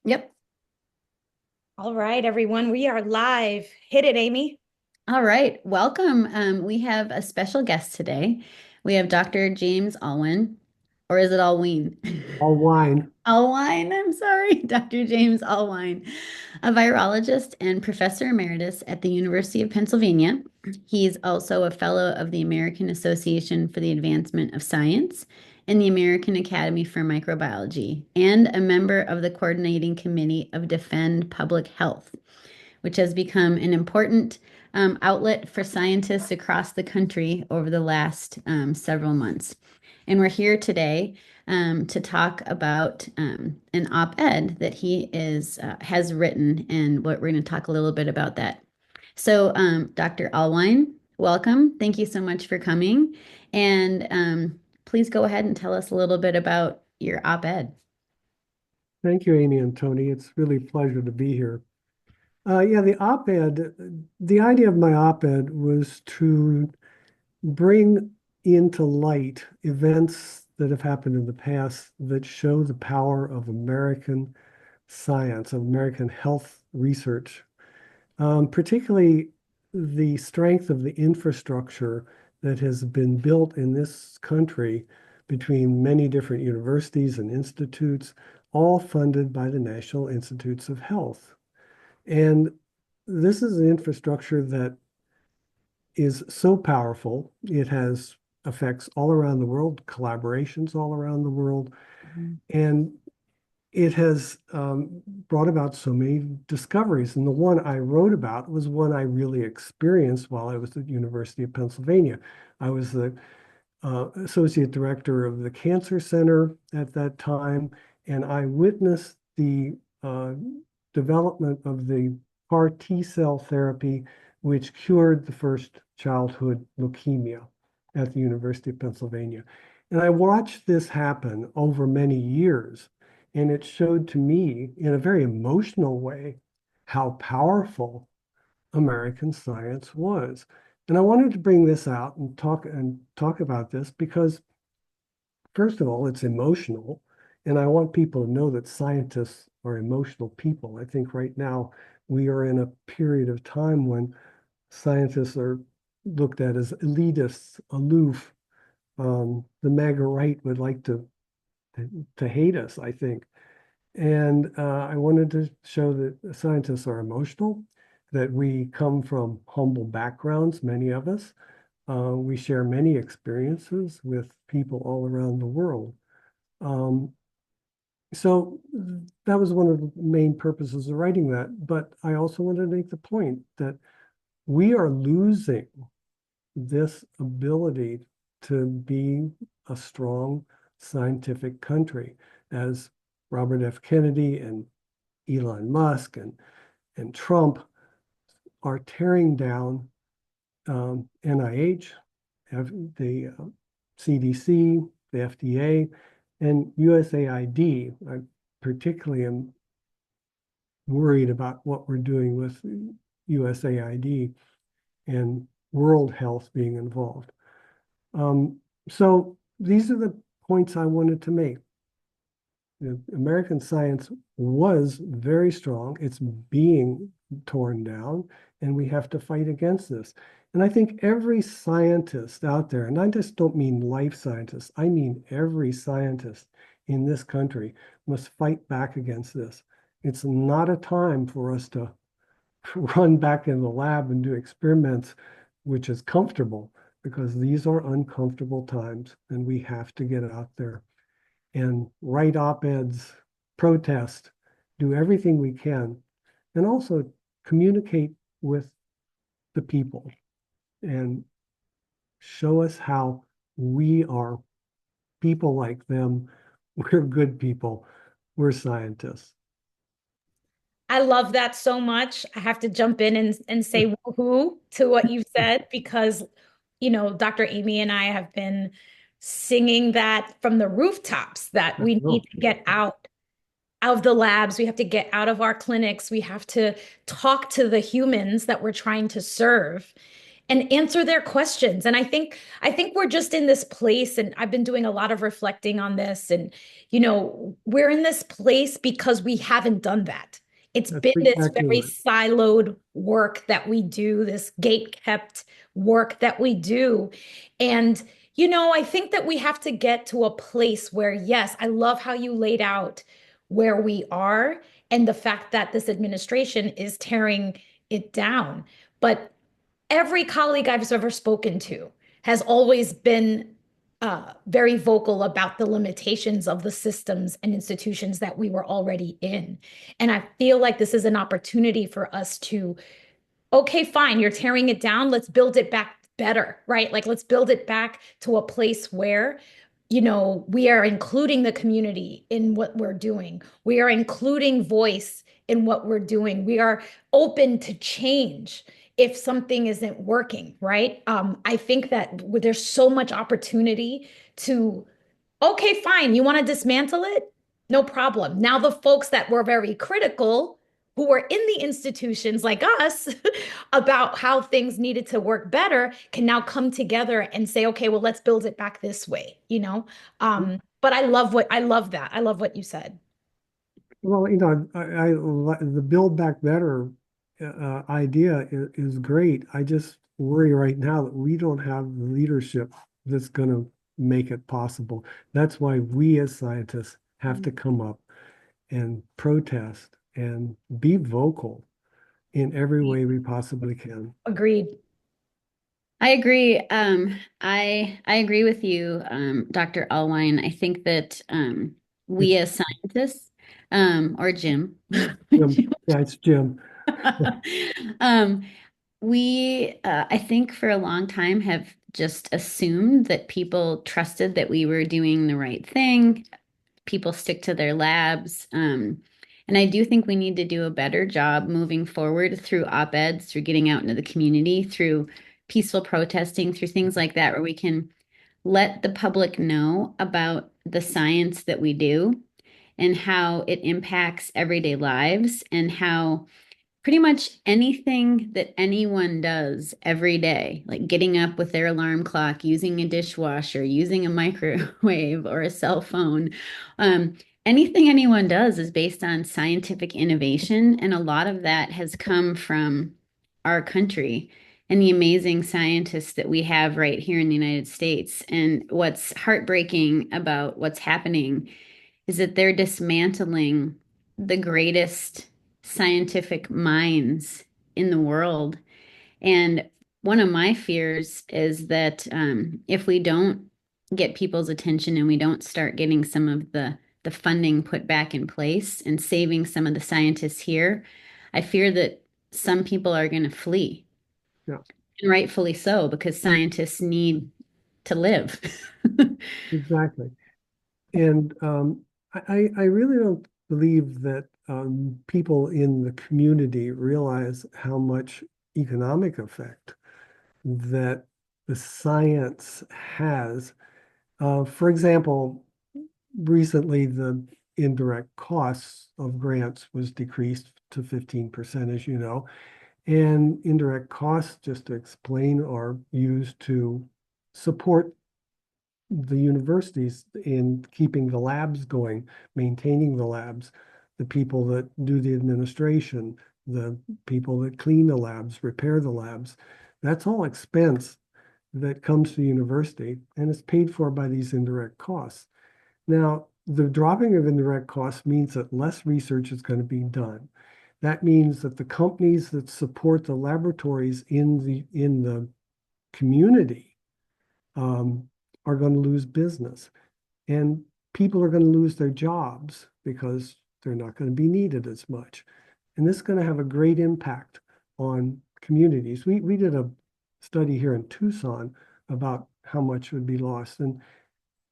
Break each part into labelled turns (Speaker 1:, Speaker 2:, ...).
Speaker 1: Yep.
Speaker 2: All right, everyone, we are live. Hit it, Amy.
Speaker 1: All right. Welcome. We have a special guest today. We have Dr. James Alwyn, or is it Alwine?
Speaker 3: Alwine.
Speaker 1: Alwine, I'm sorry. Dr. James Alwine, a virologist and professor emeritus at the University of Pennsylvania. He's also a fellow of the American Association for the Advancement of Science and the American Academy for Microbiology, and a member of the coordinating committee of Defend Public Health, which has become an important outlet for scientists across the country over the last several months. And we're here today to talk about an op-ed that he has written, and what we're going to talk a little bit about that. So, Dr. Alwine, welcome. Thank you so much for coming. And please go ahead and tell us a little bit about your op-ed.
Speaker 3: Thank you, Amy and Tony. It's really a pleasure to be here. Yeah, the idea of my op-ed was to bring into light events that have happened in the past that show the power of American science, of American health research, particularly the strength of the infrastructure that has been built in this country between many different universities and institutes, all funded by the National Institutes of Health. And this is an infrastructure that is so powerful. It has effects all around the world, collaborations all around the world,
Speaker 1: Mhm.
Speaker 3: and it has brought about so many discoveries. And the one I wrote about was one I really experienced while I was at the University of Pennsylvania. I was the associate director of the Cancer Center at that time, and I witnessed the development of the CAR T cell therapy, which cured the first childhood leukemia at the University of Pennsylvania. And I watched this happen over many years, and it showed to me in a very emotional way how powerful American science was. And I wanted to bring this out and talk about this because, first of all, it's emotional, and I want people to know that scientists are emotional people. I think right now we are in a period of time when scientists are looked at as elitists, aloof. The MAGA right would like to hate us, I think. And I wanted to show that scientists are emotional, that we come from humble backgrounds, many of us. We share many experiences with people all around the world. Um, so that was one of the main purposes of writing that. But I also wanted to make the point that we are losing this ability to be a strong scientific country, as Robert F. Kennedy and Elon Musk and Trump are tearing down NIH, the CDC, the FDA, and USAID. I particularly am worried about what we're doing with USAID and World Health being involved. Um, so these are the points I wanted to make. American science was very strong. It's being torn down, and we have to fight against this. And I think every scientist out there, and I just don't mean life scientists, I mean every scientist in this country must fight back against this. It's not a time for us to run back in the lab and do experiments, which is comfortable, because these are uncomfortable times, and we have to get out there and write op-eds, protest, do everything we can, and also communicate with the people and show us how we are people like them. We're good people. We're scientists.
Speaker 2: I love that so much. I have to jump in and say woohoo to what you've said because, Dr. Amy and I have been singing that from the rooftops that we need
Speaker 3: Oh,
Speaker 2: to get out of the labs. We have to get out of our clinics. We have to talk to the humans that we're trying to serve. and answer their questions. And I think we're just in this place, and I've been doing a lot of reflecting on this, and we're in this place because we haven't done that. It's
Speaker 3: That's
Speaker 2: been this
Speaker 3: exactly
Speaker 2: very
Speaker 3: right.
Speaker 2: siloed work that we do, this gate kept work that we do. And I think that we have to get to a place where, yes, I love how you laid out where we are and the fact that this administration is tearing it down. But every colleague I've ever spoken to has always been very vocal about the limitations of the systems and institutions that we were already in. And I feel like this is an opportunity for us to, okay, fine, you're tearing it down. Let's build it back better, right? Like, let's build it back to a place where, we are including the community in what we're doing. We are including voice in what we're doing. We are open to change if something isn't working, right? I think that there's so much opportunity to, okay, fine, you want to dismantle it? No problem. Now, the folks that were very critical, who were in the institutions like us, about how things needed to work better, can now come together and say, okay, well, let's build it back this way. But I love that. I love what you said.
Speaker 3: Well, the Build Back Better idea is great. I just worry right now that we don't have the leadership that's going to make it possible. That's why we as scientists have to come up and protest and be vocal in every way we possibly can.
Speaker 2: Agreed.
Speaker 1: I agree. I agree with you, Dr. Alwine. I think that we
Speaker 3: It's
Speaker 1: as scientists, or Jim,
Speaker 3: Jim. Yeah, it's Jim.
Speaker 1: um, I think for a long time have just assumed that people trusted that we were doing the right thing. People stick to their labs. And I do think we need to do a better job moving forward through op-eds, through getting out into the community, through peaceful protesting, through things like that, where we can let the public know about the science that we do and how it impacts everyday lives and how pretty much anything that anyone does every day, like getting up with their alarm clock, using a dishwasher, using a microwave or a cell phone, anything anyone does is based on scientific innovation. And a lot of that has come from our country and the amazing scientists that we have right here in the United States. And what's heartbreaking about what's happening is that they're dismantling the greatest scientific minds in the world. And one of my fears is that if we don't get people's attention and we don't start getting some of the funding put back in place and saving some of the scientists here, I fear that some people are going to flee,
Speaker 3: Yeah,
Speaker 1: and rightfully so, because scientists need to live.
Speaker 3: exactly. And I really don't believe that people in the community realize how much economic effect that the science has. For example, recently the indirect costs of grants was decreased to 15%, as you know. And indirect costs, just to explain, are used to support the universities in keeping the labs going, maintaining the labs, the people that do the administration, the people that clean the labs, repair the labs. That's all expense that comes to the university and is paid for by these indirect costs. Now, the dropping of indirect costs means that less research is going to be done. That means that the companies that support the laboratories in the community um, are going to lose business. And people are going to lose their jobs because they're not going to be needed as much. And this is going to have a great impact on communities. We did a study here in Tucson about how much would be lost. And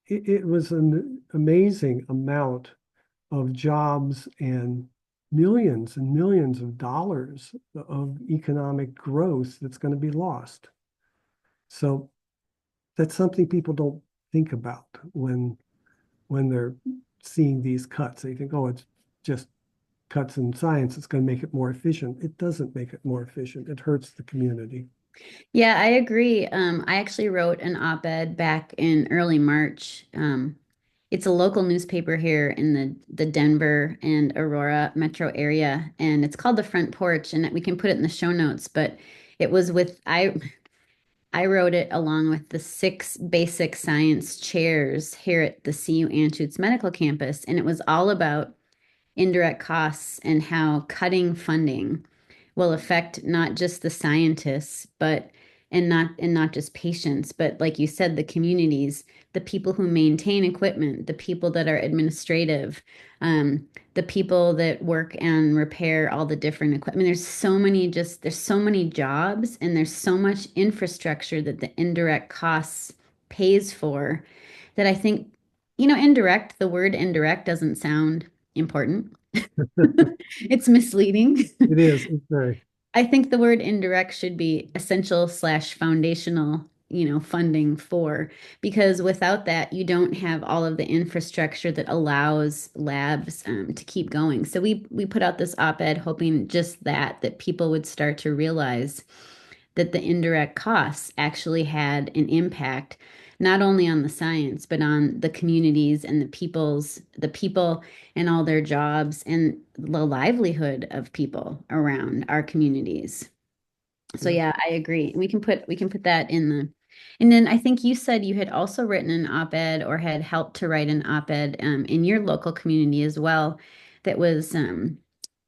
Speaker 3: it was an amazing amount of jobs and millions of dollars of economic growth that's going to be lost. So that's something people don't think about when they're seeing these cuts. They think, oh, it's just cuts in science. It's going to make it more efficient. It doesn't make it more efficient. It hurts the community.
Speaker 1: Yeah, I agree. I actually wrote an op-ed back in early March. It's a local newspaper here in the Denver and Aurora metro area, and it's called The Front Porch, and we can put it in the show notes. But it was with I wrote it along with the six basic science chairs here at the CU Anschutz Medical Campus, and it was all about indirect costs and how cutting funding will affect not just the scientists, but and not just patients, but like you said, the communities, the people who maintain equipment, the people that are administrative, the people that work and repair all the different equipment. There's so many jobs and there's so much infrastructure that the indirect costs pays for that I think, indirect, the word indirect doesn't sound important. It's misleading.
Speaker 3: It is, it's very,
Speaker 1: I think the word indirect should be essential slash foundational, funding for, because without that, you don't have all of the infrastructure that allows labs to keep going. So we put out this op-ed hoping just that people would start to realize that the indirect costs actually had an impact not only on the science but on the communities and the people and all their jobs and the livelihood of people around our communities. So
Speaker 3: yes.
Speaker 1: yeah, I agree. We can put that in the. And then I think you said you had also written an op-ed or had helped to write an op-ed in your local community as well that was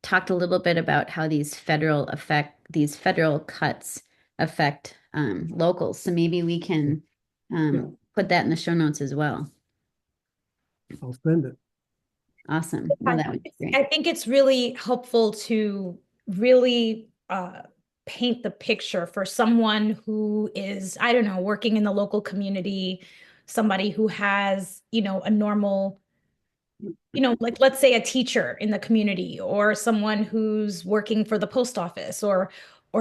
Speaker 1: talked a little bit about how these federal cuts affect locals. So maybe we can
Speaker 3: Yeah,
Speaker 1: put that in the show notes as well.
Speaker 3: I'll send it.
Speaker 1: Awesome. No, that would be great.
Speaker 2: I think it's really helpful to really paint the picture for someone who is, I don't know, working in the local community, somebody who has, a normal, like let's say a teacher in the community or someone who's working for the post office or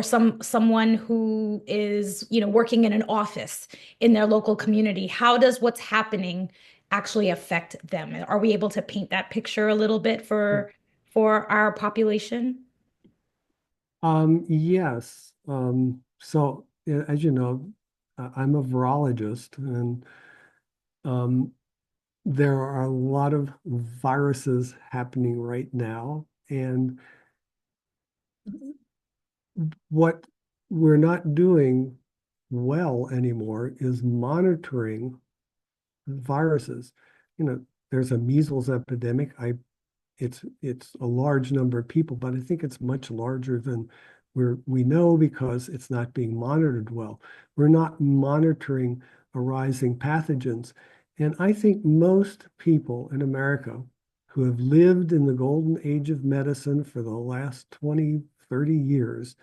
Speaker 2: someone who is, working in an office in their local community. How does what's happening actually affect them? Are we able to paint that picture a little bit for our population?
Speaker 3: Yes. So as you know, I'm a virologist, and um, there are a lot of viruses happening right now. And what we're not doing well anymore is monitoring viruses. You know, there's a measles epidemic. It's a large number of people, but I think it's much larger than we know because it's not being monitored well. We're not monitoring arising pathogens. And I think most people in America who have lived in the golden age of medicine for the last 20, 30 years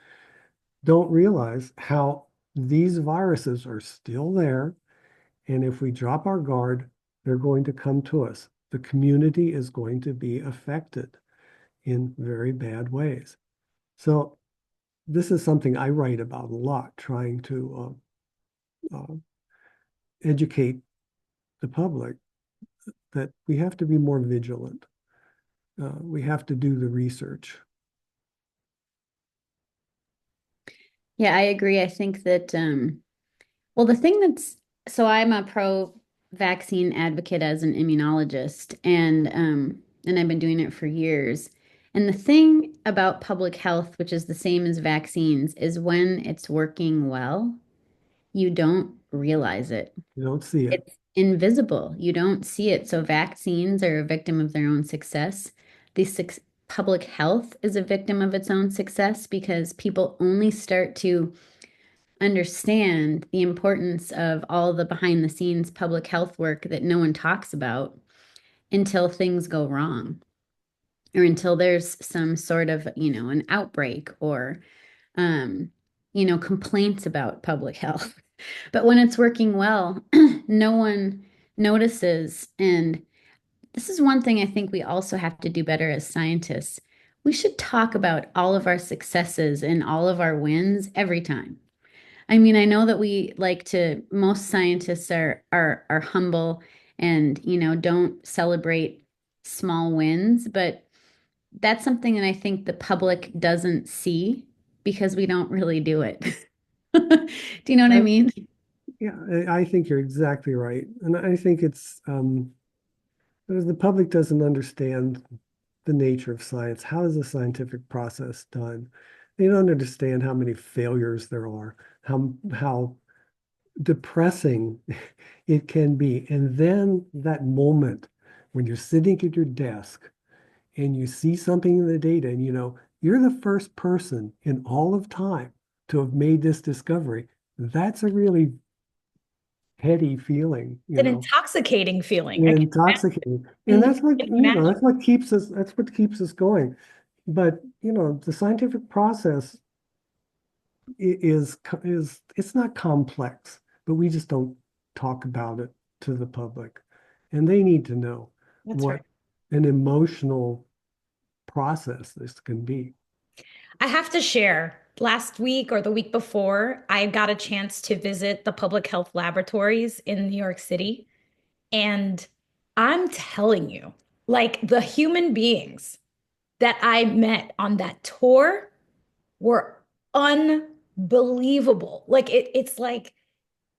Speaker 3: don't realize how these viruses are still there. And if we drop our guard, they're going to come to us. The community is going to be affected in very bad ways. So this is something I write about a lot, trying to educate the public that we have to be more vigilant. We have to do the research.
Speaker 1: Yeah, I agree. I think that well, so I'm a pro-vaccine advocate as an immunologist, and I've been doing it for years. And the thing about public health, which is the same as vaccines, is when it's working well, you don't realize it.
Speaker 3: You don't see it.
Speaker 1: It's invisible. You don't see it. So vaccines are a victim of their own success. The public health is a victim of its own success because people only start to understand the importance of all the behind the scenes public health work that no one talks about until things go wrong or until there's some sort of, an outbreak or, um, complaints about public health. But when it's working well, no one notices. And this is one thing I think we also have to do better as scientists. We should talk about all of our successes and all of our wins every time. I mean, I know that most scientists are humble and, don't celebrate small wins, but that's something that I think the public doesn't see because we don't really do it. Do you know what I
Speaker 3: I,
Speaker 1: mean?
Speaker 3: yeah, I think you're exactly right. And I think it's because the public doesn't understand the nature of science. How is the scientific process done? They don't understand how many failures there are, how depressing it can be. And then that moment when you're sitting at your desk and you see something in the data and you know you're the first person in all of time to have made this discovery, that's a really heady feeling,
Speaker 2: It's an intoxicating feeling.
Speaker 3: intoxicating. And
Speaker 2: I
Speaker 3: that's what,
Speaker 2: can imagine.
Speaker 3: that's what keeps us going. But, the scientific process it's not complex, but we just don't talk about it to the public. And they need to know
Speaker 2: That's right.
Speaker 3: what an emotional process this can be.
Speaker 2: I have to share. Last week or the week before, I got a chance to visit the public health laboratories in New York City. And I'm telling you, like the human beings that I met on that tour were unbelievable. Like it's like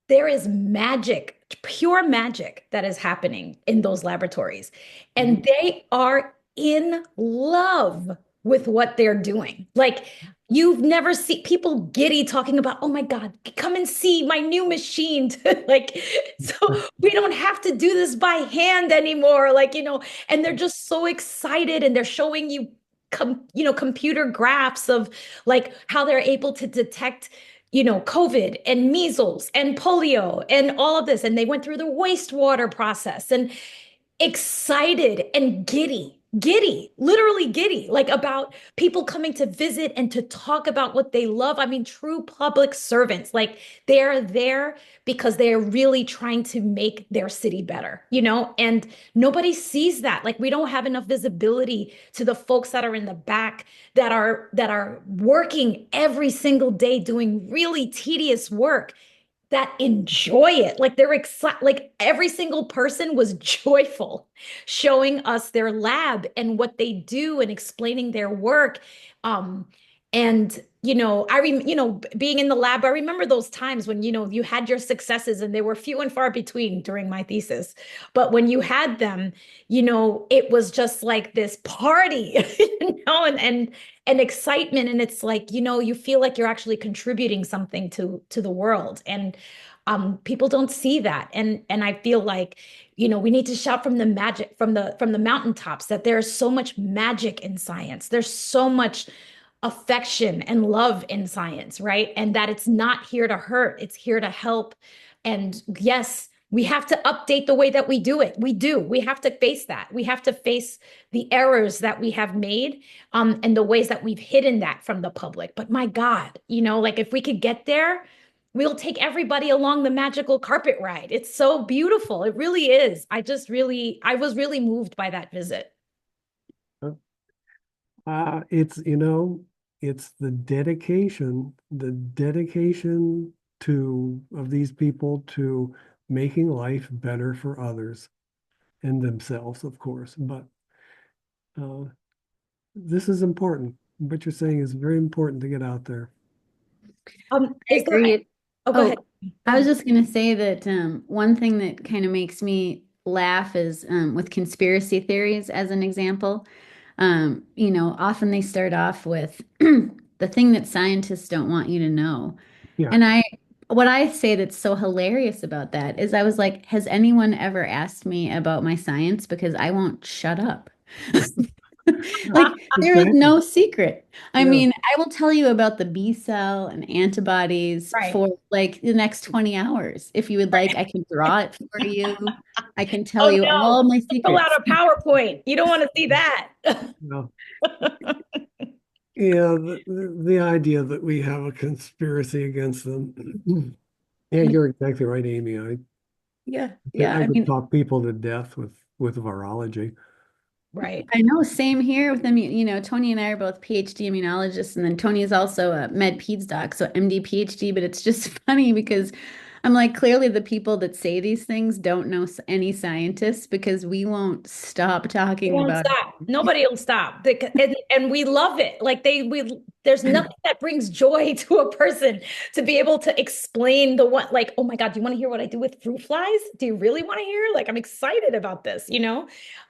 Speaker 2: there is magic, pure magic that is happening in those laboratories.
Speaker 3: Mhm.
Speaker 2: And they are in love with what they're doing. Like you've never seen people giddy talking about, oh my God, come and see my new machine. Like, so we don't have to do this by hand anymore. Like, and they're just so excited and they're showing you computer graphs of like how they're able to detect COVID and measles and polio and all of this. And they went through the wastewater process and excited and giddy, literally giddy, like about people coming to visit and to talk about what they love. I mean, true public servants, like they're there because they're really trying to make their city better, and nobody sees that. Like we don't have enough visibility to the folks that are in the back that are working every single day doing really tedious work that enjoy it. Like they're excited. Like every single person was joyful showing us their lab and what they do and explaining their work. And being in the lab, I remember those times when you had your successes and they were few and far between during my thesis. But when you had them, it was just like this party, and excitement. And it's like, you feel like you're actually contributing something to the world. And people don't see that. And I feel like, we need to shout from the magic, from the mountaintops, that there's so much magic in science. There's so much affection and love in science, right? And that it's not here to hurt, it's here to help. And yes, we have to update the way that we do it. We do. We have to face that. We have to face the errors that we have made, and the ways that we've hidden that from the public. But my God, like if we could get there, we'll take everybody along the magical carpet ride. It's so beautiful. It really is. I was really moved by that visit.
Speaker 3: It's, it's the dedication of these people to making life better for others and themselves, of course. But uh, this is important. What you're saying is very important to get out there.
Speaker 1: I
Speaker 2: Is there,
Speaker 1: agree.
Speaker 2: oh, go
Speaker 1: Oh,
Speaker 2: ahead. Go
Speaker 1: I was
Speaker 2: ahead.
Speaker 1: just going to say that one thing that kind of makes me laugh is with conspiracy theories, as an example. Often they start off with the thing that scientists don't want you to know.
Speaker 3: Yeah.
Speaker 1: And what I say that's so hilarious about that is I was like, has anyone ever asked me about my science? Because I won't shut up. Like there is
Speaker 3: Exactly.
Speaker 1: no secret. I
Speaker 3: Yeah.
Speaker 1: mean, I will tell you about the B cell and antibodies
Speaker 2: Right.
Speaker 1: for like the next 20 hours. If you would like, I can draw it for you. I can tell
Speaker 2: Oh
Speaker 1: you
Speaker 2: no,
Speaker 1: all my
Speaker 2: pull out
Speaker 1: secrets.
Speaker 2: a PowerPoint. You don't want to see that.
Speaker 3: Yeah. Yeah. The idea that we have a conspiracy against them. Yeah, you're exactly right, Amy.
Speaker 1: Yeah, yeah.
Speaker 3: I
Speaker 1: I
Speaker 3: could
Speaker 1: mean,
Speaker 3: talk people to death with virology.
Speaker 2: Right.
Speaker 1: I know, same here with them. Tony and I are both PhD immunologists, and then Tony is also a med peds doc, so MD PhD. But it's just funny because I'm like, clearly the people that say these things don't know any scientists because we won't stop
Speaker 2: They
Speaker 1: talking
Speaker 2: won't
Speaker 1: about
Speaker 2: stop. Nobody will stop. And we love it. Like there's
Speaker 1: it.
Speaker 2: nothing that brings joy to a person to be able to explain the one, like, oh my God, do you want to hear what I do with fruit flies? Do you really want to hear? Like, I'm excited about this, you know?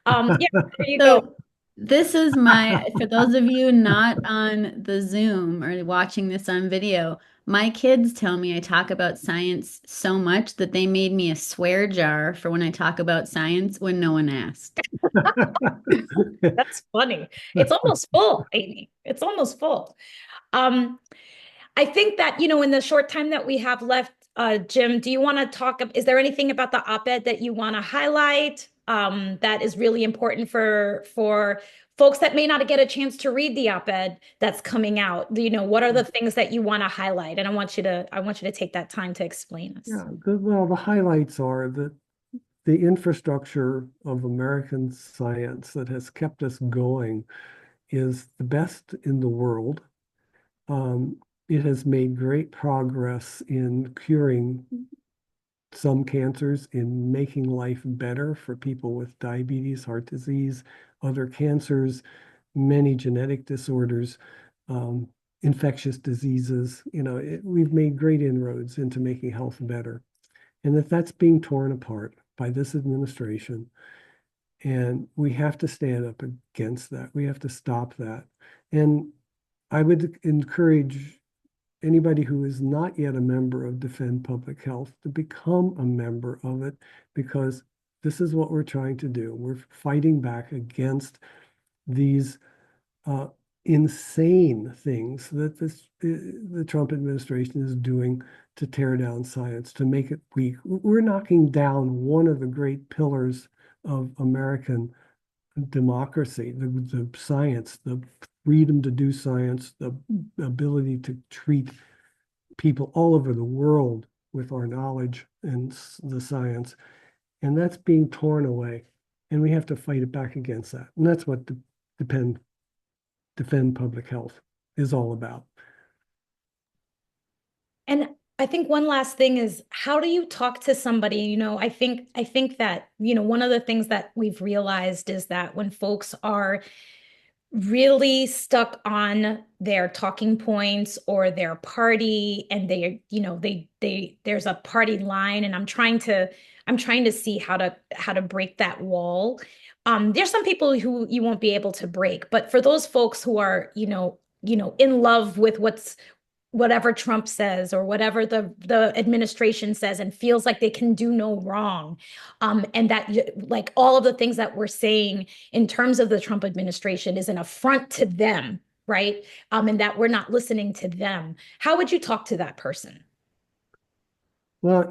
Speaker 2: Yeah, there you go.
Speaker 1: So this is my, for those of you not on the Zoom or watching this on video, my kids tell me I talk about science so much that they made me a swear jar for when I talk about science when no one asked.
Speaker 2: That's funny. It's almost full, Amy. It's almost full. Um, I think that, in the short time that we have left, Jim, do you want to talk? Is there anything about the op-ed that you want to highlight that is really important for folks that may not get a chance to read the op-ed that's coming out? What are the things that you want to highlight? And I want you to take that time to explain us.
Speaker 3: Yeah, well, the highlights are that the infrastructure of American science that has kept us going is the best in the world. Um, it has made great progress in curing some cancers, in making life better for people with diabetes, heart disease, other cancers, many genetic disorders, um, infectious diseases. We've made great inroads into making health better. And that's being torn apart by this administration. And we have to stand up against that. We have to stop that. And I would encourage anybody who is not yet a member of Defend Public Health to become a member of it, because this is what we're trying to do. We're fighting back against these uh, insane things that the Trump administration is doing to tear down science, to make it weak. We're knocking down one of the great pillars of American democracy, the science, the freedom to do science, the ability to treat people all over the world with our knowledge and the science. And that's being torn away. And we have to fight it back against that. And that's what depend defend public health is all about.
Speaker 2: And I think one last thing is, how do you talk to somebody? I think that, one of the things that we've realized is that when folks are really stuck on their talking points or their party, and there's a party line, and I'm trying to see how to break that wall. There's some people who you won't be able to break, but for those folks who are, in love with whatever Trump says or whatever the administration says, and feels like they can do no wrong, and that, like, all of the things that we're saying in terms of the Trump administration is an affront to them, right? And that we're not listening to them. How would you talk to that person?
Speaker 3: Well,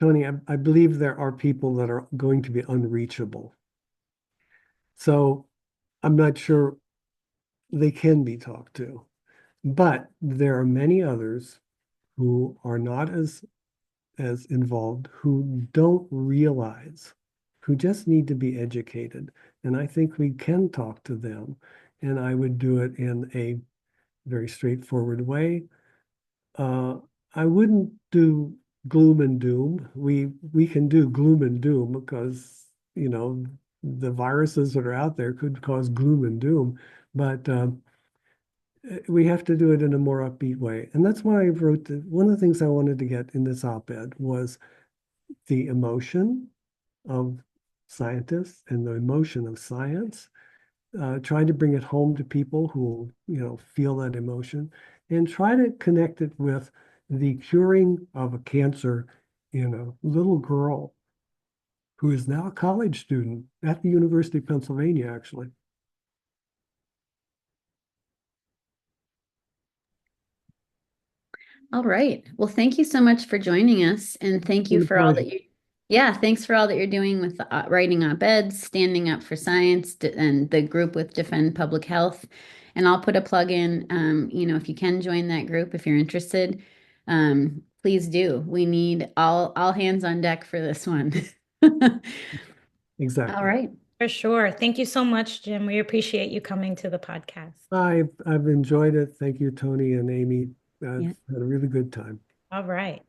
Speaker 3: Tony, I believe there are people that are going to be unreachable. So I'm not sure they can be talked to. But there are many others who are not as involved, who don't realize, who just need to be educated. And I think we can talk to them. And I would do it in a very straightforward way. I wouldn't do gloom and doom. We can do gloom and doom because, the viruses that are out there could cause gloom and doom. But we have to do it in a more upbeat way. And that's why I wrote one of the things I wanted to get in this op-ed was the emotion of scientists and the emotion of science, trying to bring it home to people who, feel that emotion, and try to connect it with the curing of a cancer in a little girl who is now a college student at the University of Pennsylvania, actually.
Speaker 1: All right. Well, thank you so much for joining us, and
Speaker 3: It's
Speaker 1: thank you
Speaker 3: been a
Speaker 1: for all
Speaker 3: pleasure.
Speaker 1: that yeah, thanks for all that you're doing with writing op-eds, standing up for science, and the group with Defend Public Health. And I'll put a plug in, if you can join that group, if you're interested, please do. We need all hands on deck for this one. All
Speaker 3: Exactly.
Speaker 1: right.
Speaker 2: For sure. Thank you so much, Jim. We appreciate you coming to the podcast.
Speaker 3: I've enjoyed it. Thank you, Tony and Amy. I've
Speaker 1: Yeah.
Speaker 3: had a really good time.
Speaker 2: All right.